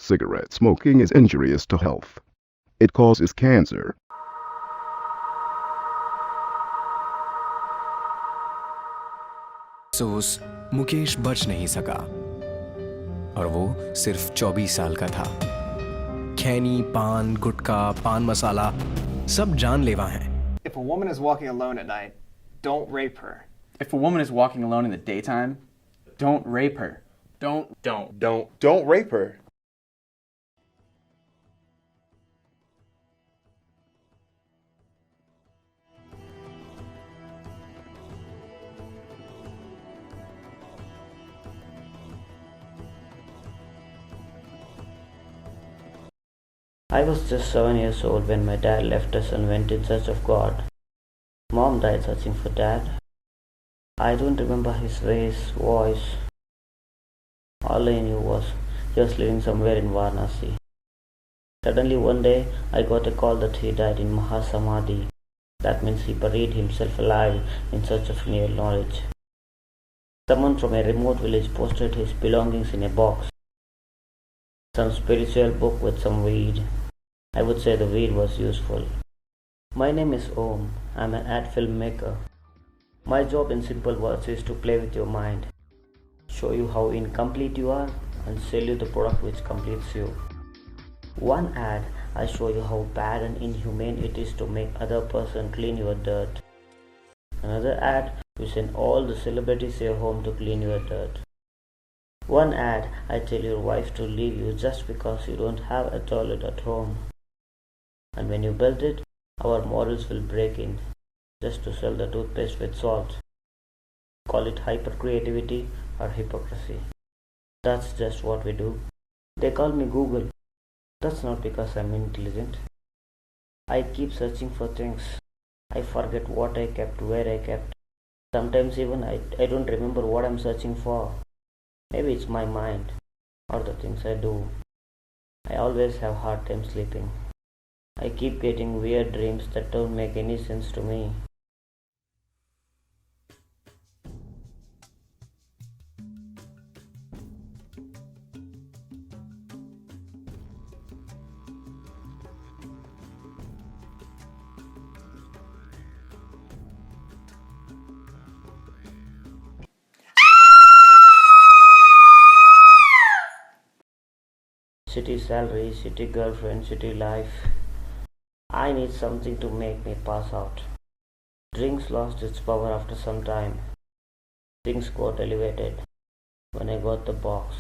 Cigarette smoking is injurious to health. It causes cancer. अफसोस मुकेश बच नहीं सका और वो सिर्फ 24 साल का था। खैनी, पान, गुटखा, पान मसाला सब जानलेवा हैं। If a woman is walking alone at night, don't rape her. If a woman is walking alone in the daytime, don't rape her. Don't rape her. I was just 7 years old when my dad left us and went in search of God. Mom died searching for Dad. I don't remember his face, voice. All I knew was he was living somewhere in Varanasi. Suddenly one day I got a call that he died in Mahasamadhi. That means he buried himself alive in search of new knowledge. Someone from a remote village posted his belongings in a box. Some spiritual book with some weed. I would say the weed was useful. My name is Om. I'm an ad filmmaker. My job in simple words is to play with your mind, show you how incomplete you are, and sell you the product which completes you. One ad, I show you how bad and inhumane it is to make other person clean your dirt. Another ad, you send all the celebrities to your home to clean your dirt. One ad, I tell your wife to leave you just because you don't have a toilet at home. And when you build it, our morals will break in, just to sell the toothpaste with salt. Call it hyper-creativity or hypocrisy. That's just what we do. They call me Google. That's not because I'm intelligent. I keep searching for things. I forget what I kept, where I kept. Sometimes even I don't remember what I'm searching for. Maybe it's my mind or the things I do. I always have hard time sleeping. I keep getting weird dreams that don't make any sense to me. Shitty salary, shitty girlfriend, shitty life. I need something to make me pass out. Drinks lost its power after some time. Things got elevated when I got the box.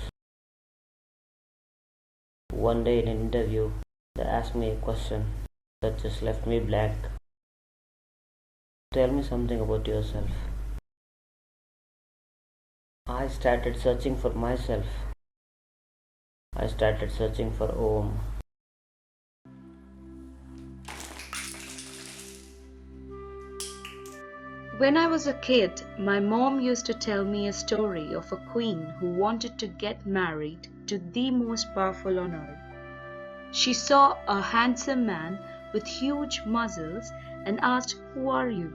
One day in an interview, they asked me a question that just left me blank. Tell me something about yourself. I started searching for myself. I started searching for Om. When I was a kid, my mom used to tell me a story of a queen who wanted to get married to the most powerful on earth. She saw a handsome man with huge muscles and asked, "Who are you?"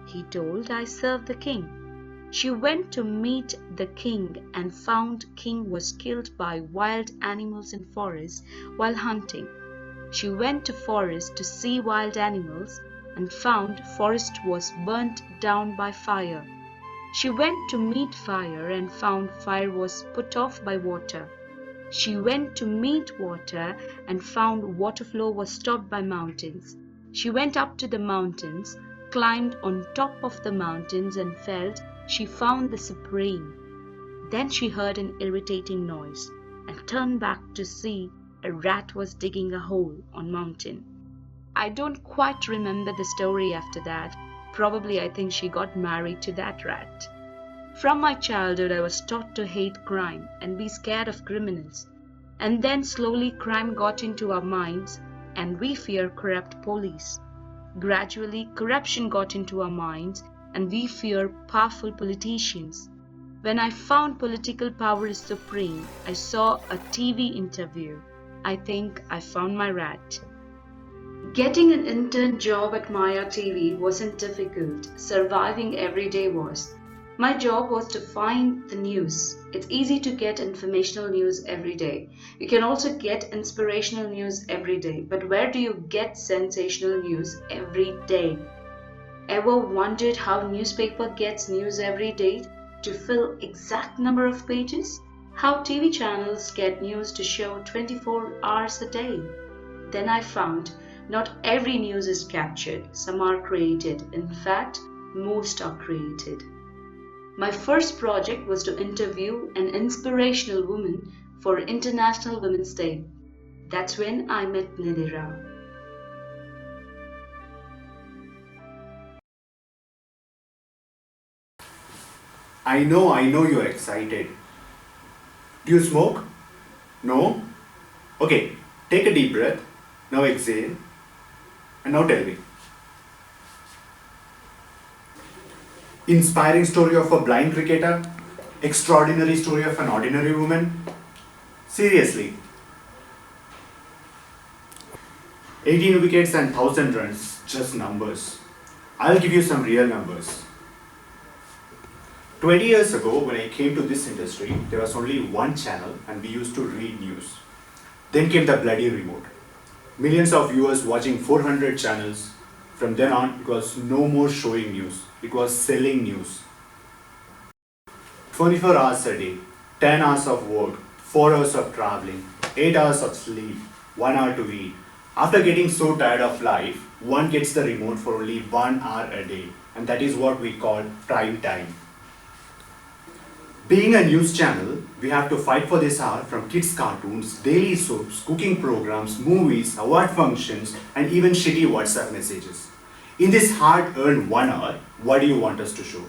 He told, "I serve the king." She went to meet the king and found king was killed by wild animals in forest while hunting. She went to forest to see wild animals and found forest was burnt down by fire. She went to meet fire and found fire was put off by water. She went to meet water and found water flow was stopped by mountains. She went up to the mountains, climbed on top of the mountains and felt she found the supreme. Then she heard an irritating noise and turned back to see a rat was digging a hole on mountain. I don't quite remember the story after that. Probably I think she got married to that rat. From my childhood, I was taught to hate crime and be scared of criminals. And then slowly crime got into our minds and we fear corrupt police. Gradually, corruption got into our minds and we fear powerful politicians. When I found political power is supreme, I saw a TV interview. I think I found my rat. Getting an intern job at Maya TV wasn't difficult. Surviving every day was. My job was to find the news. It's easy to get informational news every day. You can also get inspirational news every day. But where do you get sensational news every day? Ever wondered how newspaper gets news every day to fill exact number of pages? How TV channels get news to show 24 hours a day? Then I found not every news is captured. Some are created. In fact, most are created. My first project was to interview an inspirational woman for International Women's Day. That's when I met Nidira. I know you're excited. Do you smoke? No? Okay, take a deep breath. Now exhale. And now tell me. Inspiring story of a blind cricketer? Extraordinary story of an ordinary woman? Seriously. 18 wickets and 1000 runs, just numbers. I'll give you some real numbers. 20 years ago, when I came to this industry, there was only one channel and we used to read news. Then came the bloody remote. Millions of viewers watching 400 channels. From then on, it was no more showing news. It was selling news. 24 hours a day, 10 hours of work, 4 hours of traveling, 8 hours of sleep, 1 hour to eat. After getting so tired of life, one gets the remote for only 1 hour a day. And that is what we call prime time. Being a news channel, we have to fight for this hour from kids' cartoons, daily soaps, cooking programs, movies, award functions, and even shitty WhatsApp messages. In this hard-earned 1 hour, what do you want us to show?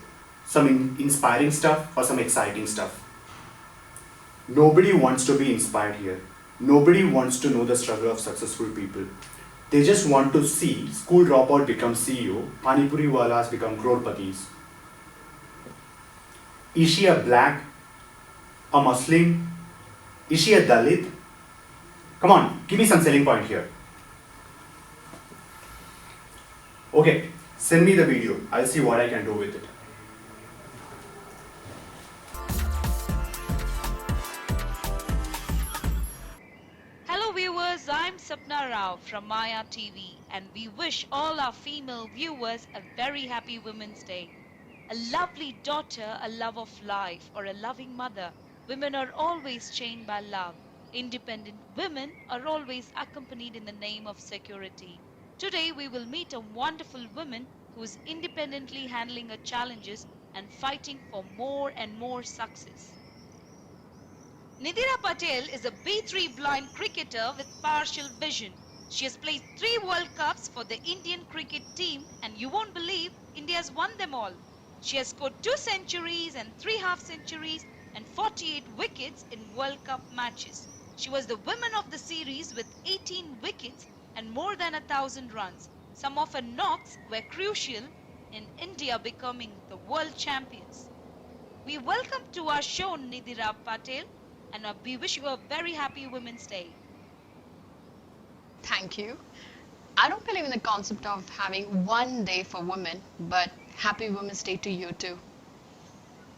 Some inspiring stuff or some exciting stuff? Nobody wants to be inspired here. Nobody wants to know the struggle of successful people. They just want to see school dropout become CEO, Panipuri walas become crorpatis. Is she a black, a Muslim? Is she a Dalit? Come on, give me some selling point here. Okay, send me the video. I'll see what I can do with it. Hello viewers, I'm Sapna Rao from Maya TV and we wish all our female viewers a very happy Women's Day. A lovely daughter, a love of life, or a loving mother. Women are always chained by love. Independent women are always accompanied in the name of security. Today we will meet a wonderful woman who is independently handling her challenges and fighting for more and more success. Nidira Patel is a B3 blind cricketer with partial vision. She has played 3 World Cups for the Indian cricket team and you won't believe India has won them all. She has scored 2 centuries and 3 half centuries and 48 wickets in World Cup matches. She was the woman of the series with 18 wickets and more than 1000 runs. Some of her knocks were crucial in India becoming the world champions. We welcome to our show Nidira Patel and we wish you a very happy Women's Day. Thank you. I don't believe in the concept of having one day for women, but happy Women's Day to you too.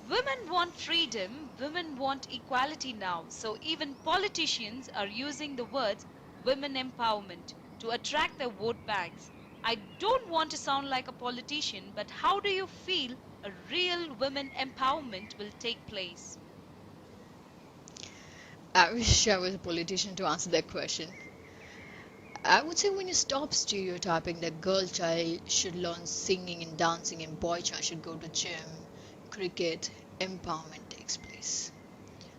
Women want freedom, women want equality now, so even politicians are using the words women empowerment to attract their vote banks. I don't want to sound like a politician, but how do you feel a real women empowerment will take place? I wish I was a politician to answer that question. I would say when you stop stereotyping that girl child should learn singing and dancing and boy child should go to gym, cricket, empowerment takes place.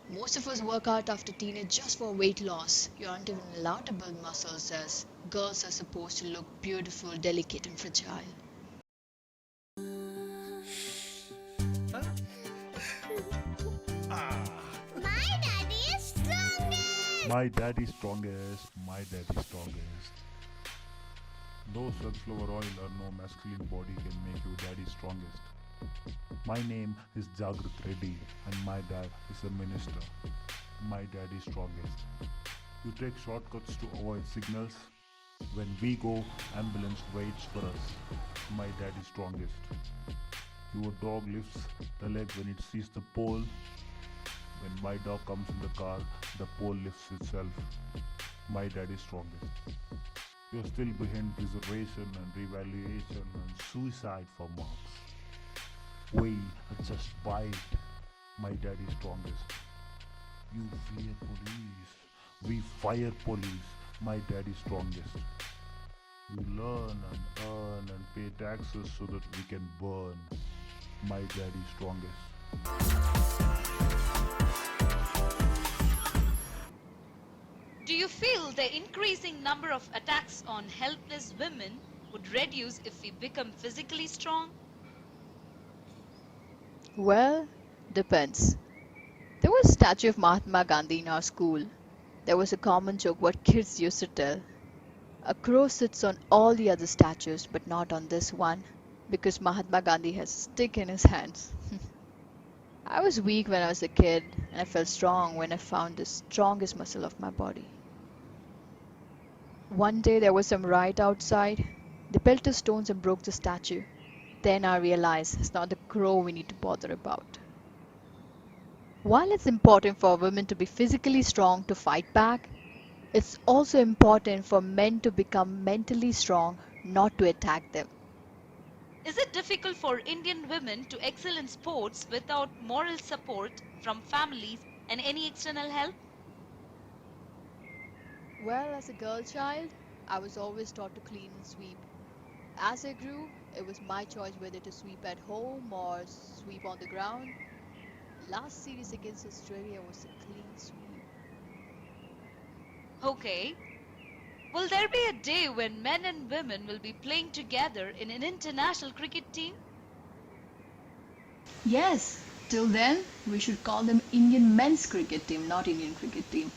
Most of us work out after teenage just for weight loss. You aren't even allowed to build muscles as girls are supposed to look beautiful, delicate and fragile. My daddy strongest, my daddy strongest. No sunflower oil or no masculine body can make you daddy strongest. My name is Jagrat Reddy and my dad is a minister. My daddy strongest. You take shortcuts to avoid signals. When we go, ambulance waits for us. My daddy strongest. Your dog lifts the leg when it sees the pole. When my dog comes in the car, the pole lifts itself. My dad is strongest. You're still behind reservation and revaluation and suicide for marks. We just bite. My dad is strongest. You fear police. We fire police. My dad is strongest. You learn and earn and pay taxes so that we can burn. My dad is strongest. Do you feel the increasing number of attacks on helpless women would reduce if we become physically strong? Well, depends. There was a statue of Mahatma Gandhi in our school. There was a common joke what kids used to tell. A crow sits on all the other statues but not on this one because Mahatma Gandhi has a stick in his hands. I was weak when I was a kid and I felt strong when I found the strongest muscle of my body. One day there was some riot outside. They pelted stones and broke the statue. Then I realized it's not the crow we need to bother about. While it's important for women to be physically strong to fight back, it's also important for men to become mentally strong, not to attack them. Is it difficult for Indian women to excel in sports without moral support from families and any external help? Well, as a girl child, I was always taught to clean and sweep. As I grew, it was my choice whether to sweep at home or sweep on the ground. Last series against Australia was a clean sweep. Okay. Will there be a day when men and women will be playing together in an international cricket team? Yes, till then, we should call them Indian men's cricket team, not Indian cricket team.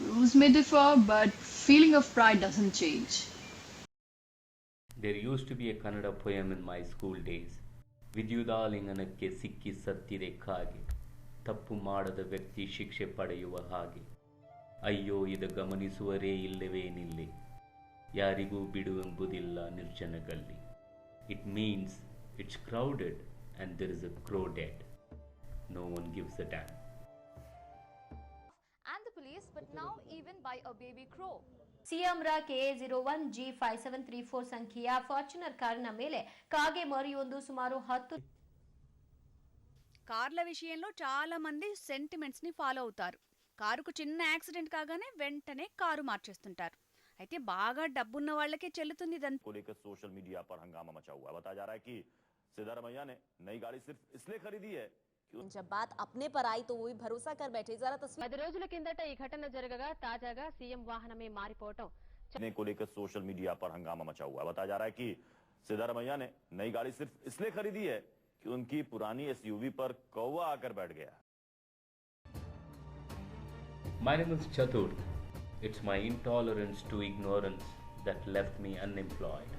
Rules may differ, but feeling of pride doesn't change. There used to be a Kannada poem in my school days. ವಿದ್ಯುದಾಲಿಂಗನಕ್ಕೆ ಸಿಕ್ಕಿ ಸತ್ತಿದೆ ಕಾಗೆ ತಪ್ಪು ಮಾಡದ ವ್ಯಕ್ತಿ ಶಿಕ್ಷೆ ಪಡೆಯುವ ಹಾಗೆ ಅಯ್ಯೋ ಇದು ಗಮನಿಸುವರೇ ಇಲ್ಲವೇನಿಲ್ಲಿ ಯಾರಿಗೂ ಬಿಡುವೆಂಬುದಿಲ್ಲ ನಿರ್ಜನಗಲ್ಲಿ It means it's crowded and there is a crow dead. No one gives a damn. And the police, but now even by a baby crow. ಸಿಎಂರ KA01G5734 ಸಂಖ್ಯೆಯ ಫಾರ್ಚುನರ್ ಕಾರಿನ ಮೇಲೆ కాగే మరియొందు సుమారు 10 కార్ల విషయంలో చాలా మంది సెంటిమెంట్స్ ని ఫాలో అవుతారు. కారుకు చిన్న యాక్సిడెంట్ కాగానే వెంటనే కారు మార్చేస్తుంటారు. అయితే బాగా డబ్బున్న వాళ్ళకే చెల్లుతుంది ఇదంతా. को लेकर सोशल मीडिया पर हंगामा मचा हुआ है. बताया जा रहा है कि सिद्धार मैया ने नई गाड़ी सिर्फ इसलिए खरीदी है जब बात अपने पर आई तो वो भी भरोसा कर बैठे. जरा तस्वीर 10 రోజుల కిందట ఈ ఘటన జరగగా తాజాగా సీఎం వాహనమే మారిపోవటం को लेकर सोशल मीडिया पर हंगामा मचा हुआ है. बताया जा रहा है कि सिद्धार मैया ने नई गाड़ी सिर्फ इसलिए खरीदी है कि उनकी पुरानी एसयूवी पर कौवा आकर बैठ गया. My name is Chatur. It's my intolerance to ignorance that left me unemployed.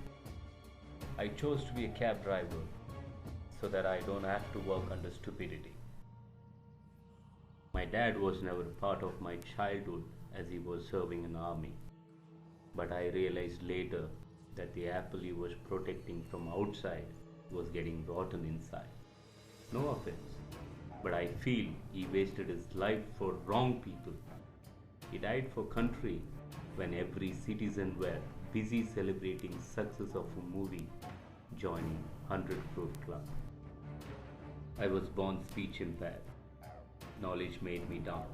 I chose to be a cab driver so that I don't have to work under stupidity. My dad was never part of my childhood as he was serving in the army. But I realized later that the apple he was protecting from outside was getting rotten inside. No offense, but I feel he wasted his life for wrong people. He died for country when every citizen were busy celebrating success of a movie, joining 100 crore club. I was born speech impaired. Knowledge made me dumb.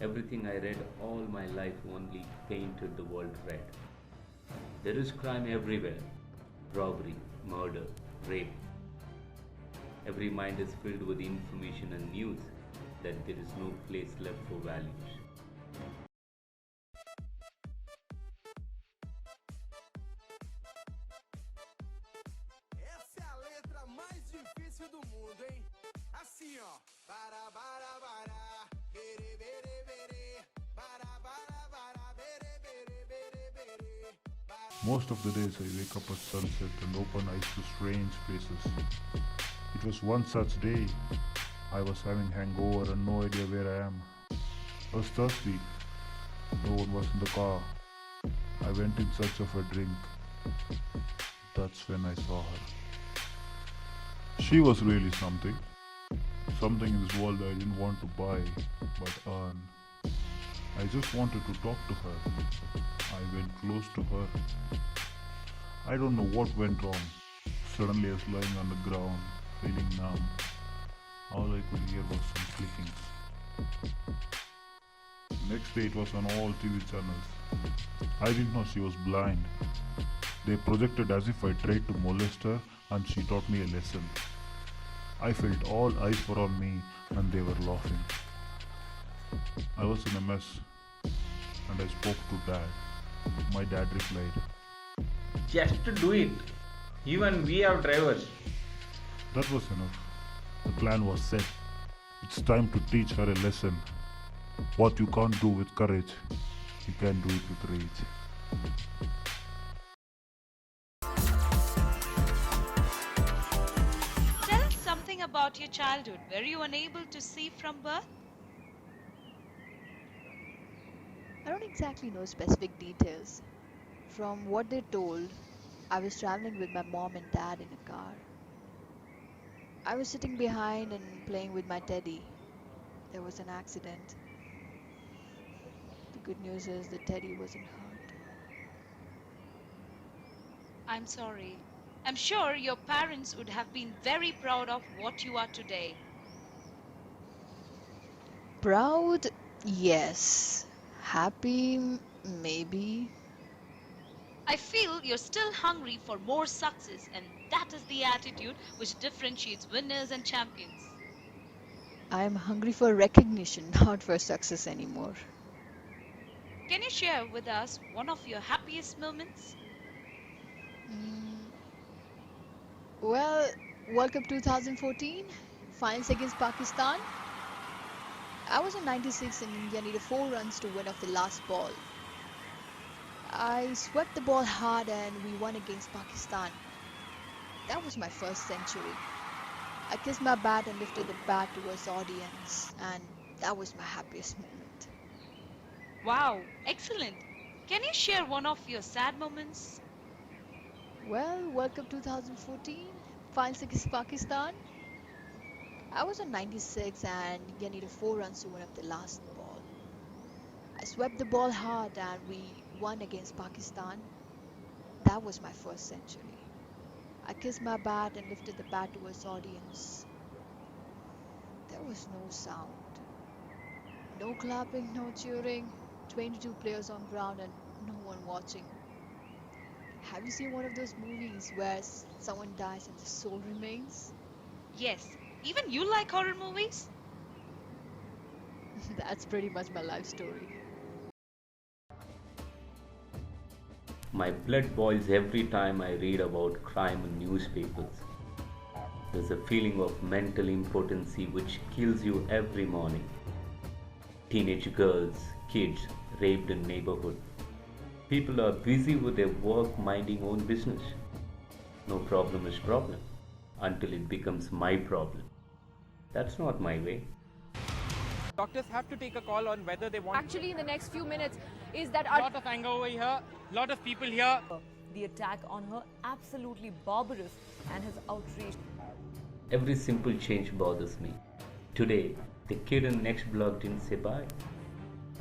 Everything I read all my life only painted the world red. There is crime everywhere. Robbery, murder, rape. Every mind is filled with information and news that there is no place left for values. Essa é a letra mais difícil do mundo, hein? Assim, ó. Bara, bara, bara, bere, bere, bere. Bara, bara, bara, bere, bere, bere, bere. Most of the days I wake up at sunset and open eyes to strange faces. It was one such day. I was having hangover and no idea where I am. I was thirsty. No one was in the car. I went in search of a drink. That's when I saw her. She was really something. Something in this world I didn't want to buy, but earn. I just wanted to talk to her. I went close to her. I don't know what went wrong. Suddenly I was lying on the ground, feeling numb. All I could hear was some clicking. Next day it was on all TV channels. I didn't know she was blind. They projected as if I tried to molest her and she taught me a lesson. I felt all eyes were on me and they were laughing. I was in a mess and I spoke to Dad. My dad replied, Just to do it. Even we have drivers. that was enough. The plan was set. It's time to teach her a lesson. What you can't do with courage, you can do it with rage. Tell us something about your childhood. Were you unable to see from birth? I don't exactly know specific details. From what they told, I was traveling with my mom and dad in a car. I was sitting behind and playing with my teddy. There was an accident. The good news is the teddy wasn't hurt. I'm sorry. I'm sure your parents would have been very proud of what you are today. Proud? Yes. Happy? Maybe. I feel you're still hungry for more success, and that is the attitude which differentiates winners and champions. I am hungry for recognition, not for success anymore. Can you share with us one of your happiest moments? Well, World Cup 2014, finals against Pakistan. I was in 96 and India needed 4 runs to win off the last ball. I swept the ball hard and we won against Pakistan. That was my first century. I kissed my bat and lifted the bat towards the audience, and that was my happiest moment. Wow, excellent. Can you share one of your sad moments? Well, World Cup 2014, finals against Pakistan. I was on 96 and India needed 4 runs to win up the last ball. I swept the ball hard and we won against Pakistan. That was my first century. I kissed my bat and lifted the bat towards the audience. There was no sound. No clapping, no cheering. 22 players on ground and no one watching. Have you seen one of those movies where someone dies and the soul remains? Yes, even you like horror movies? That's pretty much my life story. My blood boils every time I read about crime in newspapers. There's a feeling of mental impotency which kills you every morning. Teenage girls, kids raped in neighborhood. People are busy with their work minding own business. No problem is problem until it becomes my problem. That's not my way. Doctors have to take a call on whether they want. Actually, in the next few minutes, is that a lot of anger over here, lot of people here. The attack on her absolutely barbarous and has outraged. Every simple change bothers me. Today, the kid in next block didn't say bye.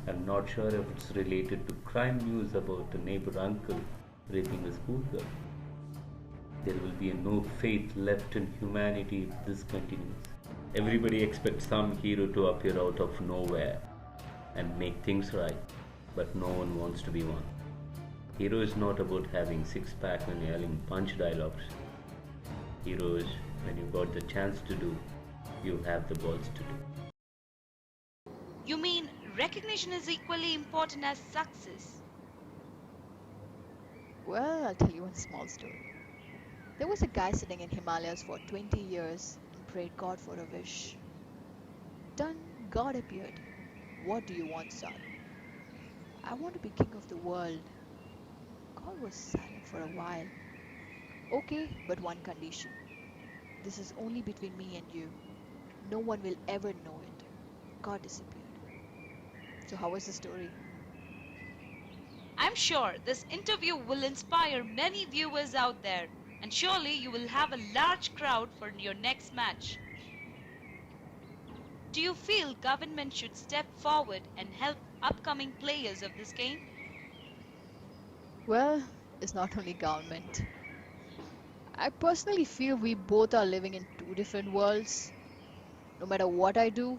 I'm not sure if it's related to crime news about a neighbor uncle raping a schoolgirl. There will be no faith left in humanity if this continues. Everybody expects some hero to appear out of nowhere and make things right, but no one wants to be one. Hero is not about having six-pack and yelling punch dialogues. Hero is when you got the chance to do, you have the balls to do. You mean recognition is equally important as success? Well, I'll tell you one small story. There was a guy sitting in Himalayas for 20 years and prayed God for a wish. Done, God appeared. What do you want, son? I want to be king of the world. God was silent for a while. Okay, but one condition. This is only between me and you. No one will ever know it. God disappeared. So how was the story? I'm sure this interview will inspire many viewers out there. And surely you will have a large crowd for your next match. Do you feel government should step forward and help upcoming players of this game? Well, it's not only government. I personally feel we both are living in two different worlds. No matter what I do,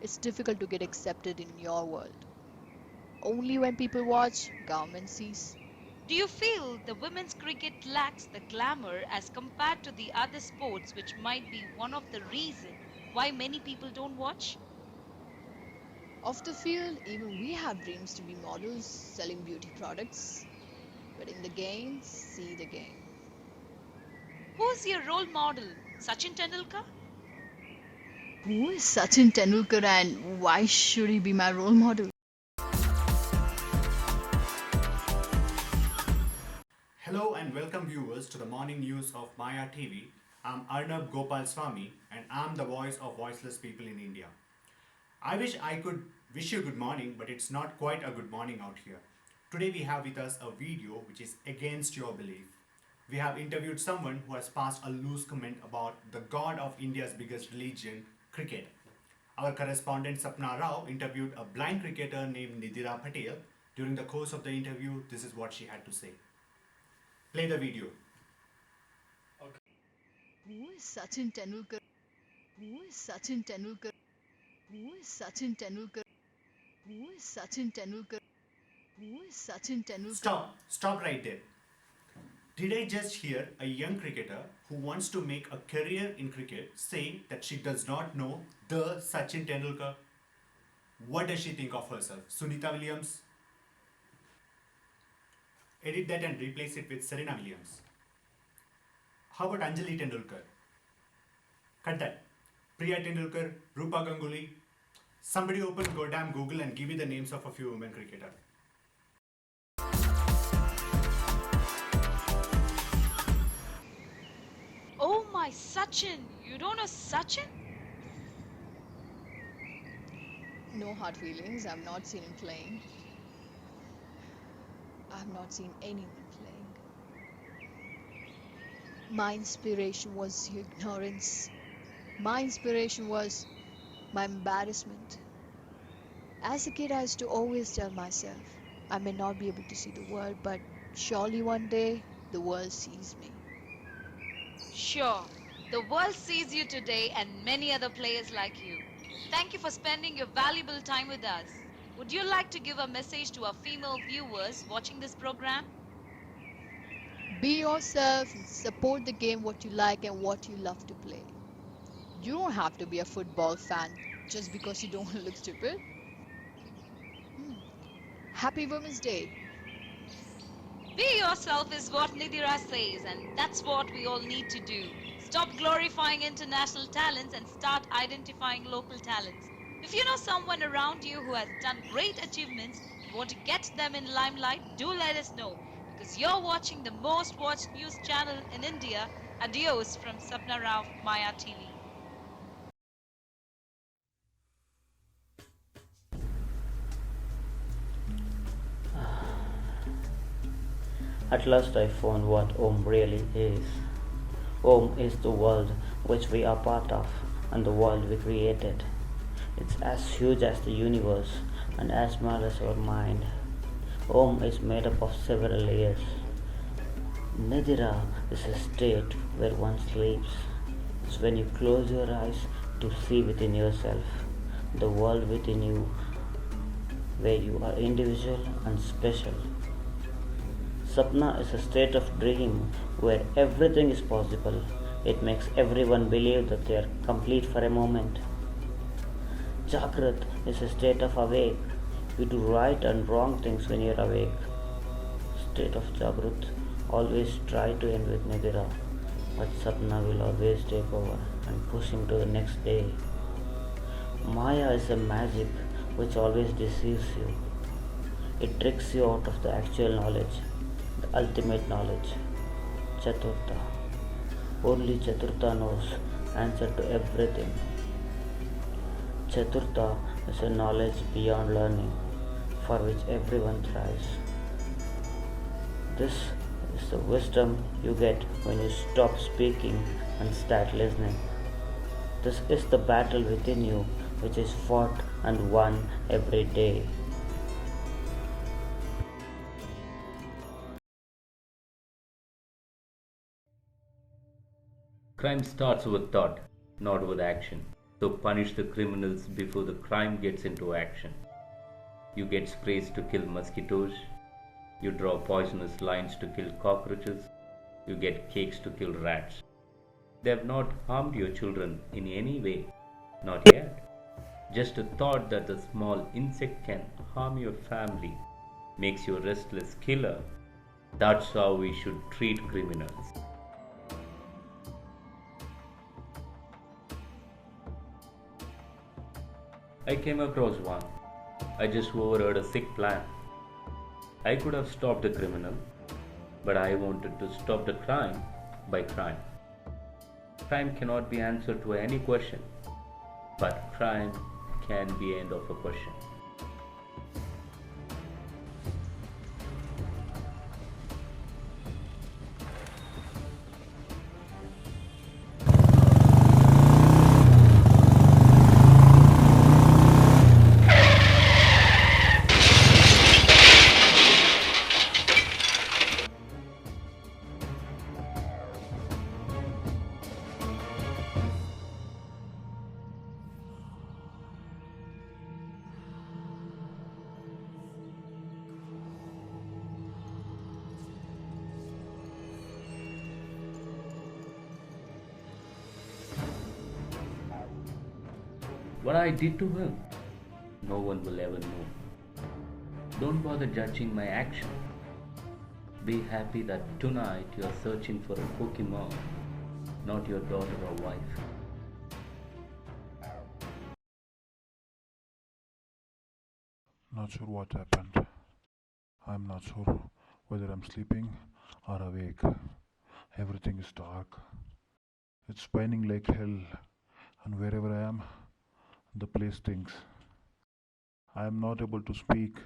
it's difficult to get accepted in your world. Only when people watch, government sees. Do you feel the women's cricket lacks the glamour as compared to the other sports, which might be one of the reasons why many people don't watch? Off the field, even we have dreams to be models selling beauty products. But in the game, see the game. Who's your role model? Sachin Tendulkar? Who is Sachin Tendulkar and why should he be my role model? Hello and welcome viewers to the morning news of Maya TV. I'm Arnab Gopal Swami and I'm the voice of voiceless people in India. I wish I could wish you good morning, but it's not quite a good morning out here. Today we have with us a video which is against your belief. We have interviewed someone who has passed a loose comment about the god of India's biggest religion, cricket. Our correspondent Sapna Rao interviewed a blind cricketer named Nidira Patel. During the course of the interview, this is what she had to say. Play the video. Who is Sachin Tendulkar? Who is Sachin Tendulkar? Who is Sachin Tendulkar? Who is Sachin Tendulkar? Who is Sachin Tendulkar? Stop right there. Did I just hear a young cricketer who wants to make a career in cricket saying that she does not know the Sachin Tendulkar? What does she think of herself? Sunita Williams? Edit that and replace it with Serena Williams. How about Anjali Tendulkar? Cut that. Priya Tendulkar, Rupa Ganguly. Somebody open goddamn Google and give me the names of a few women cricketers. Oh my Sachin! You don't know Sachin? No hard feelings. I've not seen him playing. I've not seen anyone playing. My inspiration was ignorance. My inspiration was my embarrassment. As a kid, I used to always tell myself, I may not be able to see the world, but surely one day the world sees me. Sure, the world sees you today and many other players like you. Thank you for spending your valuable time with us. Would you like to give a message to our female viewers watching this program? Be yourself and support the game what you like and what you love to play. You don't have to be a football fan just because you don't want to look stupid. Happy Women's Day. Be yourself is what Nidira says, and that's what we all need to do. Stop glorifying international talents and start identifying local talents. If you know someone around you who has done great achievements, you want to get them in limelight, do let us know. Because you're watching the most watched news channel in India. Adios from Sapna Rao, Maya TV. At last I found what Om really is. Om is the world which we are part of and the world we created. It's as huge as the universe and as small as our mind. Om is made up of several layers. Nidira is a state where one sleeps. It's when you close your eyes to see within yourself, the world within you, where you are individual and special. Sapna is a state of dream where everything is possible. It makes everyone believe that they are complete for a moment. Jagrat is a state of awake. You do right and wrong things when you are awake. State of Jagrat always try to end with Nidira, but Sapna will always take over and push him to the next day. Maya is a magic which always deceives you. It tricks you out of the actual knowledge, the ultimate knowledge. Chaturtha. Only Chaturtha knows answer to everything. Chaturtha is a knowledge beyond learning, for which everyone thrives. This It's the wisdom you get when you stop speaking and start listening. This is the battle within you, which is fought and won every day. Crime starts with thought, not with action. So punish the criminals before the crime gets into action. You get sprays to kill mosquitoes. You draw poisonous lines to kill cockroaches. You get cakes to kill rats. They have not harmed your children in any way, not yet. Just a thought that the small insect can harm your family makes you a restless killer. That's how we should treat criminals. I came across one. I just overheard a sick plan. I could have stopped the criminal, but I wanted to stop the crime by crime. Crime cannot be answer to any question, but crime can be end of a question. What I did to him, no one will ever know. Don't bother judging my action. Be happy that tonight you are searching for a Pokemon, not your daughter or wife. Not sure what happened. I'm not sure whether I'm sleeping or awake. Everything is dark. It's spinning like hell, and wherever I am, the place stinks. I am not able to speak,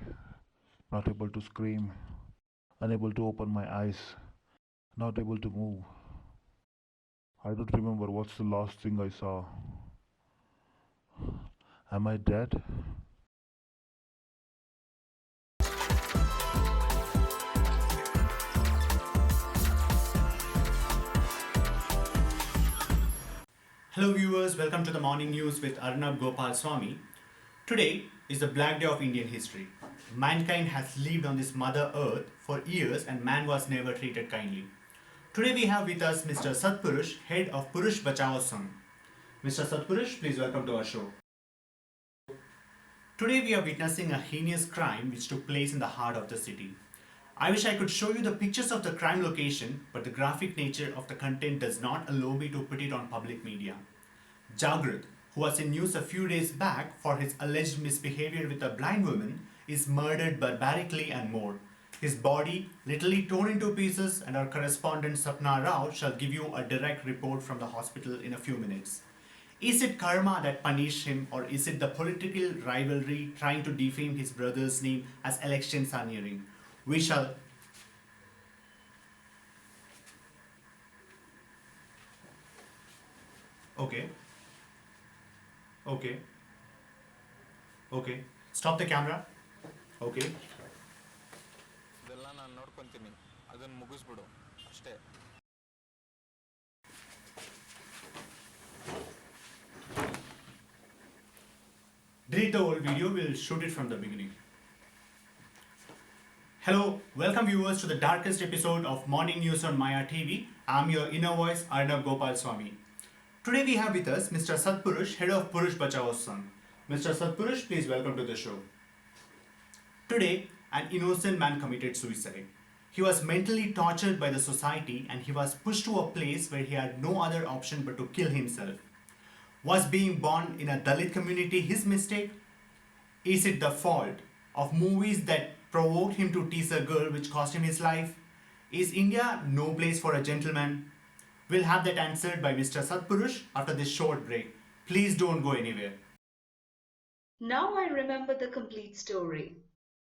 not able to scream, unable to open my eyes, not able to move. I don't remember what's the last thing I saw. Am I dead? Hello viewers, welcome to the morning news with Arnab Gopal Swami. Today is the Black Day of Indian history. Mankind has lived on this Mother Earth for years and man was never treated kindly. Today we have with us Mr. Satpurush, head of Purush Bachao Sangh. Mr. Satpurush, please welcome to our show. Today we are witnessing a heinous crime which took place in the heart of the city. I wish I could show you the pictures of the crime location, but the graphic nature of the content does not allow me to put it on public media. Jagrat, who was in news a few days back for his alleged misbehavior with a blind woman, is murdered barbarically and more. His body literally torn into pieces, and our correspondent Sapna Rao shall give you a direct report from the hospital in a few minutes. Is it karma that punished him, or is it the political rivalry trying to defame his brother's name as elections are nearing? We shall. Okay. Stop the camera. Okay. ಇದೆಲ್ಲ ನಾನು ನೋಡ್ಕೊಂತೀನಿ ಅದನ್ನು ಮುಗಿಸ್ಬಿಡು ಅಷ್ಟೇ. Delete the whole video, we'll shoot it from the beginning. Hello, welcome viewers to the darkest episode of Morning News on Maya TV. I'm your inner voice, Arnab Gopal Swami. Today we have with us Mr. Satpurush, head of Purush Bachao Sangh. Mr. Satpurush, please welcome to the show. Today, an innocent man committed suicide. He was mentally tortured by the society and he was pushed to a place where he had no other option but to kill himself. Was being born in a Dalit community his mistake? Is it the fault of movies that provoked him to tease a girl which cost him his life? Is India no place for a gentleman? We'll have that answered by Mr. Satpurush after this short break. Please don't go anywhere. Now I remember the complete story.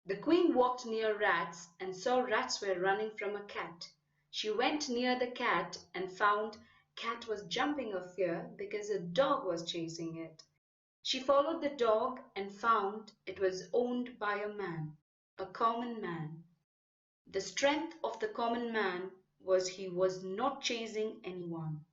The queen walked near rats and saw rats were running from a cat. She went near the cat and found cat was jumping of fear because a dog was chasing it. She followed the dog and found it was owned by a man, a common man. The strength of the common man was he was not chasing anyone.